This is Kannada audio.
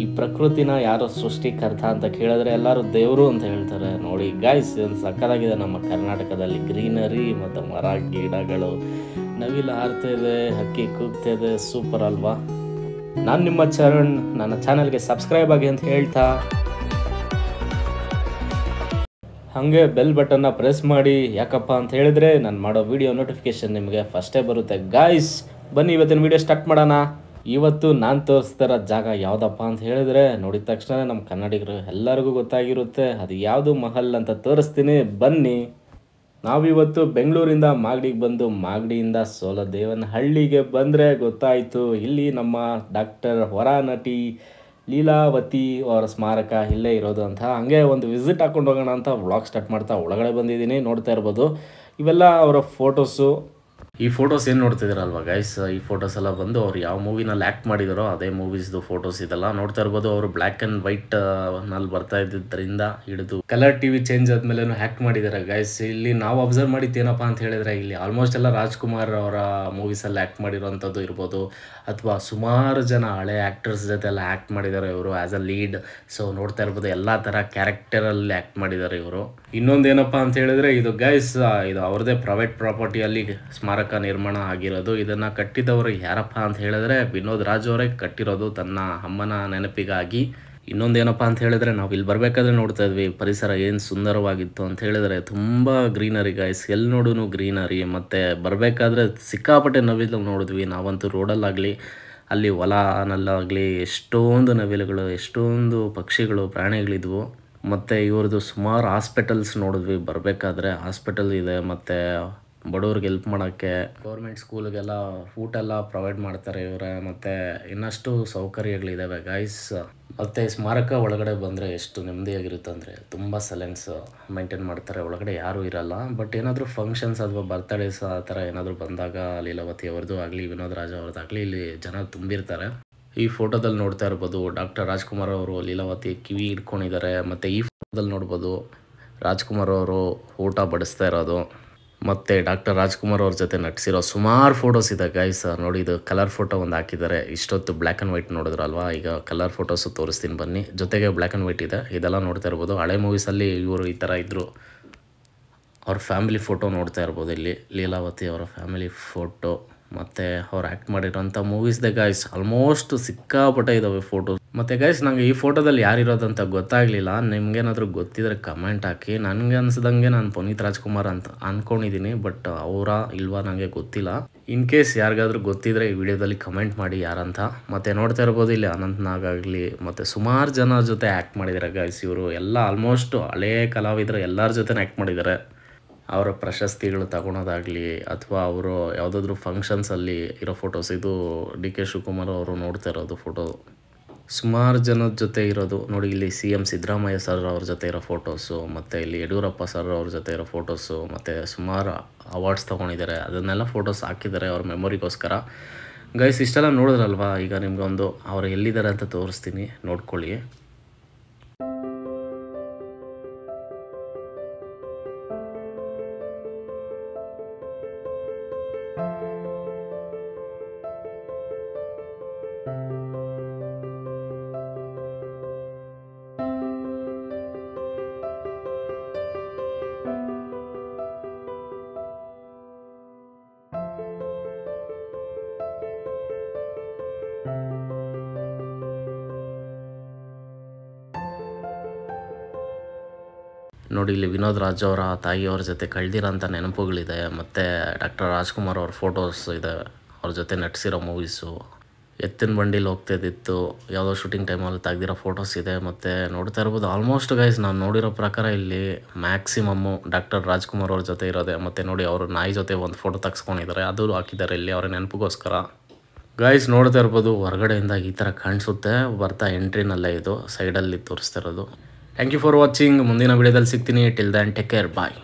ಈ ಪ್ರಕೃತಿನ ಯಾರು ಸೃಷ್ಟಿಕರ್ತ ಅಂತ ಕೇಳಿದ್ರೆ ಎಲ್ಲರೂ ದೇವರು ಅಂತ ಹೇಳ್ತಾರೆ. ನೋಡಿ ಗೈಸ್, ಒಂದು ಸಕ್ಕತ್ತಾಗಿದೆ ನಮ್ಮ ಕರ್ನಾಟಕದಲ್ಲಿ ಗ್ರೀನರಿ ಮತ್ತು ಮರ ಗಿಡಗಳು, ನವಿಲು ಹಾರ್ತಾ ಇದೆ, ಹಕ್ಕಿ ಕೂಗ್ತಾ ಇದೆ, ಸೂಪರ್ ಅಲ್ವಾ? ನಾನು ನಿಮ್ಮ ಚರಣ್, ನನ್ನ ಚಾನಲ್ಗೆ ಸಬ್ಸ್ಕ್ರೈಬ್ ಆಗಿ ಅಂತ ಹೇಳ್ತಾ ಹಾಗೆ ಬೆಲ್ ಬಟನ್ನ ಪ್ರೆಸ್ ಮಾಡಿ. ಯಾಕಪ್ಪ ಅಂತ ಹೇಳಿದ್ರೆ ನಾನು ಮಾಡೋ ವಿಡಿಯೋ ನೋಟಿಫಿಕೇಶನ್ ನಿಮಗೆ ಫಸ್ಟೇ ಬರುತ್ತೆ. ಗಾಯ್ಸ್ ಬನ್ನಿ ಇವತ್ತಿನ ವಿಡಿಯೋ ಸ್ಟಾರ್ಟ್ ಮಾಡೋಣ. ಇವತ್ತು ನಾನು ತೋರಿಸ್ತಿರೋ ಜಾಗ ಯಾವುದಪ್ಪ ಅಂತ ಹೇಳಿದ್ರೆ ನೋಡಿದ ತಕ್ಷಣ ನಮ್ಮ ಕನ್ನಡಿಗರು ಎಲ್ಲರಿಗೂ ಗೊತ್ತಾಗಿರುತ್ತೆ, ಅದು ಯಾವುದು ಮಹಲ್ ಅಂತ ತೋರಿಸ್ತೀನಿ ಬನ್ನಿ. ನಾವಿವತ್ತು ಬೆಂಗಳೂರಿಂದ ಮಾಗಡಿಗೆ ಬಂದು ಮಾಗಡಿಯಿಂದ ಸೋಲದೇವನಹಳ್ಳಿಗೆ ಬಂದರೆ ಗೊತ್ತಾಯಿತು ಇಲ್ಲಿ ನಮ್ಮ ಡಾಕ್ಟರ್ ಹೊರನಟಿ ಲೀಲಾವತಿ ಅವರ ಸ್ಮಾರಕ ಇಲ್ಲೇ ಇರೋದು ಅಂತ. ಹಾಗೆ ಒಂದು ವಿಸಿಟ್ ಹಾಕೊಂಡು ಹೋಗೋಣ ಅಂತ ವ್ಲಾಗ್ ಸ್ಟಾರ್ಟ್ ಮಾಡ್ತಾ ಒಳಗಡೆ ಬಂದಿದ್ದೀನಿ. ನೋಡ್ತಾ ಇರ್ಬೋದು ಇವೆಲ್ಲ ಅವರ ಫೋಟೋಸು. ಈ ಫೋಟೋಸ್ ಏನು ನೋಡ್ತಿದ್ದೀರಲ್ವ ಗೈಸ್, ಈ ಫೋಟೋಸ್ ಎಲ್ಲ ಬಂದು ಅವ್ರು ಯಾವ ಮೂವಿನಲ್ಲಿ ಆ್ಯಕ್ಟ್ ಮಾಡಿದಾರೋ ಅದೇ ಮೂವೀಸ್ದು ಫೋಟೋಸ್ ಇದೆಲ್ಲ. ನೋಡ್ತಾ ಇರ್ಬೋದು ಅವರು ಬ್ಲ್ಯಾಕ್ ಆ್ಯಂಡ್ ವೈಟ್ ನಲ್ಲಿ ಬರ್ತಾ ಇದ್ದಿದ್ದರಿಂದ ಹಿಡಿದು ಕಲರ್ ಟಿವಿ ಚೇಂಜ್ ಆದ್ಮೇಲೆ ಆ್ಯಕ್ಟ್ ಮಾಡಿದ್ದಾರೆ ಗೈಸ್. ಇಲ್ಲಿ ನಾವು ಅಬ್ಸರ್ವ್ ಮಾಡಿದ್ದೇನಪ್ಪ ಅಂತ ಹೇಳಿದ್ರೆ ಇಲ್ಲಿ ಆಲ್ಮೋಸ್ಟ್ ಎಲ್ಲ ರಾಜ್ಕುಮಾರ್ ಅವರ ಮೂವೀಸಲ್ಲಿ ಆ್ಯಕ್ಟ್ ಮಾಡಿರೋವಂಥದ್ದು ಇರ್ಬೋದು, ಅಥವಾ ಸುಮಾರು ಜನ ಹಳೆ ಆ್ಯಕ್ಟರ್ಸ್ ಜೊತೆ ಎಲ್ಲ ಆ್ಯಕ್ಟ್ ಮಾಡಿದ್ದಾರೆ ಇವರು ಆ್ಯಸ್ ಅ ಲೀಡ್. ಸೊ ನೋಡ್ತಾ ಇರ್ಬೋದು ಎಲ್ಲ ಥರ ಕ್ಯಾರೆಕ್ಟರಲ್ಲಿ ಆ್ಯಕ್ಟ್ ಮಾಡಿದ್ದಾರೆ ಇವರು. ಇನ್ನೊಂದೇನಪ್ಪ ಅಂತ ಹೇಳಿದ್ರೆ ಇದು ಗೈಸ್, ಇದು ಅವ್ರದ್ದೇ ಪ್ರೈವೇಟ್ ಪ್ರಾಪರ್ಟಿಯಲ್ಲಿ ಸ್ಮಾರಕ ನಿರ್ಮಾಣ ಆಗಿರೋದು. ಇದನ್ನು ಕಟ್ಟಿದವರು ಯಾರಪ್ಪ ಅಂತ ಹೇಳಿದ್ರೆ ವಿನೋದ್ ರಾಜ್ ಅವರೇ ಕಟ್ಟಿರೋದು ತನ್ನ ಅಮ್ಮನ ನೆನಪಿಗಾಗಿ. ಇನ್ನೊಂದೇನಪ್ಪ ಅಂತ ಹೇಳಿದ್ರೆ ನಾವು ಇಲ್ಲಿ ಬರಬೇಕಾದ್ರೆ ನೋಡ್ತಾ ಇದ್ವಿ ಪರಿಸರ ಏನು ಸುಂದರವಾಗಿತ್ತು ಅಂತ ಹೇಳಿದ್ರೆ ತುಂಬ ಗ್ರೀನರಿ ಗೈಸ್, ಎಲ್ಲಿ ನೋಡೂ ಗ್ರೀನರಿ. ಮತ್ತು ಬರಬೇಕಾದ್ರೆ ಸಿಕ್ಕಾಪಟ್ಟೆ ನವಿಲು ನೋಡಿದ್ವಿ ನಾವಂತೂ ರೋಡಲ್ಲಾಗಲಿ ಅಲ್ಲಿ ಹೊಲನಲ್ಲಾಗಲಿ ಎಷ್ಟೊಂದು ನವಿಲುಗಳು, ಎಷ್ಟೊಂದು ಪಕ್ಷಿಗಳು, ಪ್ರಾಣಿಗಳಿದ್ವು. ಮತ್ತು ಇವ್ರದ್ದು ಸುಮಾರು ಹಾಸ್ಪಿಟಲ್ಸ್ ನೋಡಿದ್ವಿ ಬರಬೇಕಾದ್ರೆ. ಹಾಸ್ಪಿಟಲ್ ಇದೆ, ಮತ್ತು ಬಡವ್ರಿಗೆ ಹೆಲ್ಪ್ ಮಾಡೋಕ್ಕೆ ಗೌರ್ಮೆಂಟ್ ಸ್ಕೂಲ್ಗೆಲ್ಲ ಊಟ ಎಲ್ಲ ಪ್ರೊವೈಡ್ ಮಾಡ್ತಾರೆ ಇವರೇ. ಮತ್ತು ಇನ್ನಷ್ಟು ಸೌಕರ್ಯಗಳಿದ್ದಾವೆ ಗೈಸ್. ಮತ್ತು ಸ್ಮಾರಕ ಒಳಗಡೆ ಬಂದರೆ ಎಷ್ಟು ನೆಮ್ಮದಿಯಾಗಿರುತ್ತೆ ಅಂದರೆ ತುಂಬ ಸೈಲೆನ್ಸ್ ಮೇಂಟೈನ್ ಮಾಡ್ತಾರೆ, ಒಳಗಡೆ ಯಾರೂ ಇರಲ್ಲ. ಬಟ್ ಏನಾದರೂ ಫಂಕ್ಷನ್ಸ್ ಅಥವಾ ಬರ್ತ್ಡೇಸ್ ಆ ಥರ ಏನಾದರೂ ಬಂದಾಗ ಲೀಲಾವತಿ ಅವ್ರದ್ದು ಆಗಲಿ ವಿನೋದ್ ರಾಜ್ ಅವ್ರದ್ದಾಗಲಿ ಇಲ್ಲಿ ಜನ ತುಂಬಿರ್ತಾರೆ. ಈ ಫೋಟೋದಲ್ಲಿ ನೋಡ್ತಾ ಇರ್ಬೋದು ಡಾಕ್ಟರ್ ರಾಜ್ಕುಮಾರ್ ಅವರು ಲೀಲಾವತಿ ಕಿವಿ ಹಿಡ್ಕೊಂಡಿದ್ದಾರೆ. ಮತ್ತು ಈ ಫೋಟೋದಲ್ಲಿ ನೋಡ್ಬೋದು ರಾಜ್ಕುಮಾರ್ ಅವರು ಊಟ ಬಡಿಸ್ತಾ ಇರೋದು, ಮತ್ತು ಡಾಕ್ಟರ್ ರಾಜ್ಕುಮಾರ್ ಅವ್ರ ಜೊತೆ ನಟಿಸಿರೋ ಸುಮಾರು ಫೋಟೋಸ್ ಇದೆ ಗೈಸ್. ನೋಡಿ ಇದು ಕಲರ್ ಫೋಟೋ ಒಂದು ಹಾಕಿದ್ದಾರೆ. ಇಷ್ಟೊತ್ತು ಬ್ಲ್ಯಾಕ್ ಆ್ಯಂಡ್ ವೈಟ್ ನೋಡಿದ್ರಲ್ವಾ, ಈಗ ಕಲರ್ ಫೋಟೋಸು ತೋರಿಸ್ತೀನಿ ಬನ್ನಿ. ಜೊತೆಗೆ ಬ್ಲ್ಯಾಕ್ ಆ್ಯಂಡ್ ವೈಟ್ ಇದೆ, ಇದೆಲ್ಲ ನೋಡ್ತಾ ಇರ್ಬೋದು. ಹಳೆ ಮೂವೀಸಲ್ಲಿ ಇವರು ಈ ಥರ ಇದ್ದರು. ಅವ್ರ ಫ್ಯಾಮಿಲಿ ಫೋಟೋ ನೋಡ್ತಾ ಇರ್ಬೋದು ಇಲ್ಲಿ, ಲೀಲಾವತಿ ಅವರ ಫ್ಯಾಮಿಲಿ ಫೋಟೋ. ಮತ್ತು ಅವ್ರು ಆ್ಯಕ್ಟ್ ಮಾಡಿರೋಂಥ ಮೂವೀಸ್ದೆ ಗೈಸ್ ಆಲ್ಮೋಸ್ಟ್ ಸಿಕ್ಕಾಪಟ್ಟೆ ಇದ್ದಾವೆ ಫೋಟೋಸ್. ಮತ್ತು ಗೈಸ್ ನನಗೆ ಈ ಫೋಟೋದಲ್ಲಿ ಯಾರಿರೋದಂತ ಗೊತ್ತಾಗಲಿಲ್ಲ, ನಿಮ್ಗೇನಾದರೂ ಗೊತ್ತಿದ್ರೆ ಕಮೆಂಟ್ ಹಾಕಿ. ನನಗೆ ಅನಿಸ್ದಂಗೆ ನಾನು ಪುನೀತ್ ರಾಜ್ಕುಮಾರ್ ಅಂತ ಅಂದ್ಕೊಂಡಿದ್ದೀನಿ, ಬಟ್ ಅವರಾ ಇಲ್ವಾ ನನಗೆ ಗೊತ್ತಿಲ್ಲ. ಇನ್ ಕೇಸ್ ಯಾರಿಗಾದ್ರೂ ಗೊತ್ತಿದ್ರೆ ಈ ವಿಡಿಯೋದಲ್ಲಿ ಕಮೆಂಟ್ ಮಾಡಿ ಯಾರಂತ. ಮತ್ತು ನೋಡ್ತಾ ಇರ್ಬೋದು ಇಲ್ಲಿ ಅನಂತ್ ನಾಗ್ ಆಗಲಿ ಮತ್ತು ಸುಮಾರು ಜನ ಜೊತೆ ಆ್ಯಕ್ಟ್ ಮಾಡಿದ್ದಾರೆ ಗೈಸ್. ಇವರು ಎಲ್ಲ ಆಲ್ಮೋಸ್ಟ್ ಹಳೇ ಕಲಾವಿದರು ಎಲ್ಲರ ಜೊತೆ ಆ್ಯಕ್ಟ್ ಮಾಡಿದ್ದಾರೆ. ಅವರ ಪ್ರಶಸ್ತಿಗಳು ತಗೊಳೋದಾಗಲಿ ಅಥವಾ ಅವರು ಯಾವುದಾದ್ರೂ ಫಂಕ್ಷನ್ಸಲ್ಲಿ ಇರೋ ಫೋಟೋಸ್. ಇದು ಡಿ ಕೆ ಶಿವಕುಮಾರ್ ಅವರು ನೋಡ್ತಾ ಇರೋದು ಫೋಟೋ. ಸುಮಾರು ಜನದ ಜೊತೆ ಇರೋದು ನೋಡಿ, ಇಲ್ಲಿ CM ಸಿದ್ದರಾಮಯ್ಯ ಸರ್ ಅವ್ರ ಜೊತೆ ಇರೋ ಫೋಟೋಸು, ಮತ್ತು ಇಲ್ಲಿ ಯಡಿಯೂರಪ್ಪ ಸರ್ ಅವ್ರ ಜೊತೆ ಇರೋ ಫೋಟೋಸು, ಮತ್ತು ಸುಮಾರು ಅವಾರ್ಡ್ಸ್ ತೊಗೊಂಡಿದ್ದಾರೆ. ಅದನ್ನೆಲ್ಲ ಫೋಟೋಸ್ ಹಾಕಿದ್ದಾರೆ ಅವ್ರ ಮೆಮೊರಿಗೋಸ್ಕರ ಗೈಸ್. ಇಷ್ಟೆಲ್ಲ ನೋಡಿದ್ರಲ್ವಾ, ಈಗ ನಿಮ್ಗೊಂದು ಅವ್ರು ಎಲ್ಲಿದ್ದಾರೆ ಅಂತ ತೋರಿಸ್ತೀನಿ, ನೋಡ್ಕೊಳ್ಳಿ. ನೋಡಿ ಇಲ್ಲಿ ವಿನೋದ್ ರಾಜ್ ಅವರ ತಾಯಿಯವ್ರ ಜೊತೆ ಕಳೆದಿರೋಂಥ ನೆನಪುಗಳಿದೆ. ಮತ್ತು ಡಾಕ್ಟರ್ ರಾಜ್ಕುಮಾರ್ ಅವ್ರ ಫೋಟೋಸ್ ಇದೆ, ಅವ್ರ ಜೊತೆ ನಟಿಸಿರೋ ಮೂವೀಸು. ಎತ್ತಿನ ಬಂಡಿಲಿ ಹೋಗ್ತಿದ್ದಿತ್ತು ಯಾವುದೋ ಶೂಟಿಂಗ್ ಟೈಮಲ್ಲಿ ತೆಗ್ದಿರೋ ಫೋಟೋಸ್ ಇದೆ. ಮತ್ತು ನೋಡ್ತಾ ಇರ್ಬೋದು ಆಲ್ಮೋಸ್ಟ್ ಗೈಸ್ ನಾನು ನೋಡಿರೋ ಪ್ರಕಾರ ಇಲ್ಲಿ ಮ್ಯಾಕ್ಸಿಮಮ್ಮು ಡಾಕ್ಟರ್ ರಾಜ್ಕುಮಾರ್ ಅವ್ರ ಜೊತೆ ಇರೋದೆ. ಮತ್ತು ನೋಡಿ ಅವರು ನಾಯಿ ಜೊತೆ ಒಂದು ಫೋಟೋ ತೆಗೆಸ್ಕೊಂಡಿದ್ದಾರೆ, ಅದು ಹಾಕಿದ್ದಾರೆ ಇಲ್ಲಿ ಅವರ ನೆನಪಿಗೋಸ್ಕರ. ಗೈಸ್ ನೋಡ್ತಾ ಇರ್ಬೋದು ಹೊರಗಡೆಯಿಂದ ಈ ಥರ ಕಾಣಿಸುತ್ತೆ, ಬರ್ತಾ ಎಂಟ್ರಿನಲ್ಲೇ ಇದು ಸೈಡಲ್ಲಿ ತೋರಿಸ್ತಾ ಇರೋದು. Thank you for watching. ಮುಂದಿನ ವಿಡಿಯೋದಲ್ಲಿ ಸಿಗ್ತೀನಿ. ಟಿಲ್ ದೆನ್ ಟೇಕ್ ಕೇರ್, ಬಾಯ್.